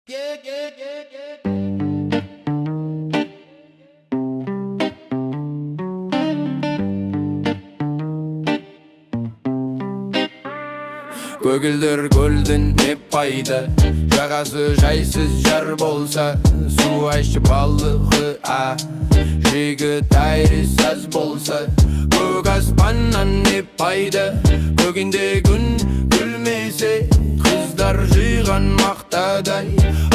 Көгілдір көлден не пайда, жағасы жайсыз жар болса, су ащы балығы жегі тайры саз болса. Көк аспаннан не пайда, көгінде күн күлмесе, қыздар жиған мақтадай,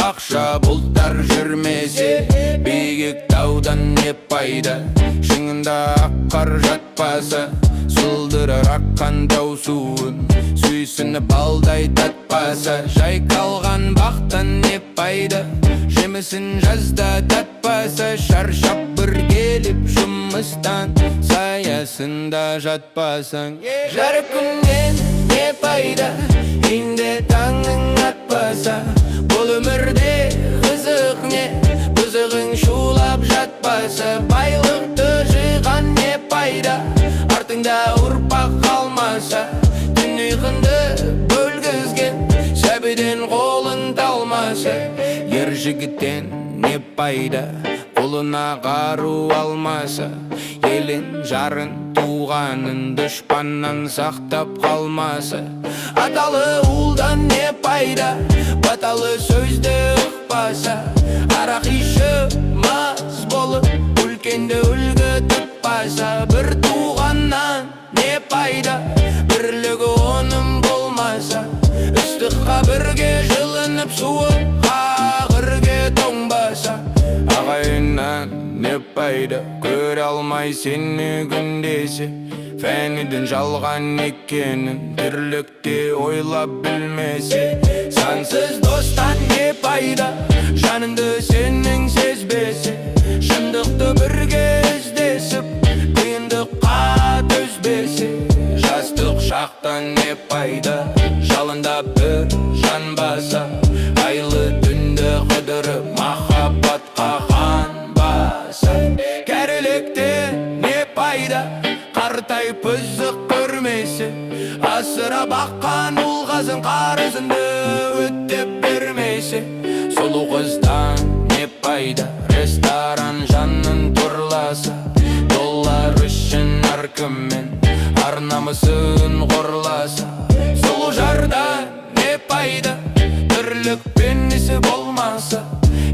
ақша бұлттар жүрмесе. Биік таудан не пайда, шыңында аққар жатпаса, сылдырар аққан тау суын сүйсініп балдай татпаса. Жайқалған бақтан не пайда, жемісін жазда татпаса. Шаршап бір келіп жұмыстан саясында жатпасаң. Жарық күннен не пайда, инде таңың атпаса. Бұл өмірде қызық не, бұзығың шулап жатпаса. Байлықты жиған не пайда, артыңда ұрпақ қалмаса. Түн ұйқынды бөлгізген сәбиден қолын талмаса. Ер жігіттен не пайда, қолына қару алмаса. Елін, жарын, туғанын дұшпаннан сақтап қалмаса. Аталы ұлдан не пайда, баталы сөзді ұқпаса. Арақ іші мас болып, үлкенді үлгі тұтпаса. Бір туғаннан не пайда, бірлігі оның болмаса. Үстіққа бірге жылынып суыққа қырге тоңбаса. Ағайыннан не пайда, көре алмай сені күндесе. Фәниден жалған екенін тірлікте ойлап білмесе. Сансыз достан не пайда, жаныңды сенің сезбесе. Шындықты бірге іздесіп, қиындыққа төзбесе. Жастық шақтан не пайда, жалында бір жан баса. Айлы түнді қыдырып махаббатқа қанбаса. Кәрілікте не пайда, қартайып үзік көрмесе. Асыра баққан ұл қазын қарызынды өттеп бермесе. Сұлу қыздан не пайда, ресторан жанын тұрласа. Доллар үшін әркіммен ар намысын қорласа. Сұлу жардан не пайда, тірлікпен несі болмаса.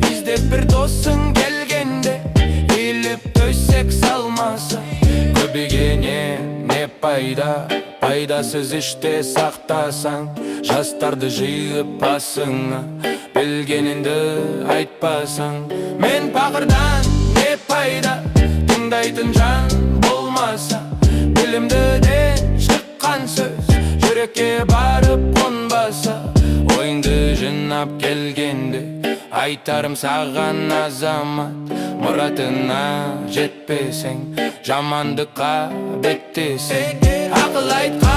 Іздеп бір досың келгенде, биліп төсек салмаса. Көбегене не пайда, пайдасыз іште сақтасаң. Жастарды жиып басыңа, білгенінді айтпасаң. Мен пақырдан не пайда, тыңдайтын жан болмаса. Білімдіден шыққан сөз жүрекке барып қонбаса. Ойыңды жинап келгенде айтарым саған азамат. Мұратына жетпесең, жамандыққа беттесең. Ақыл айтқан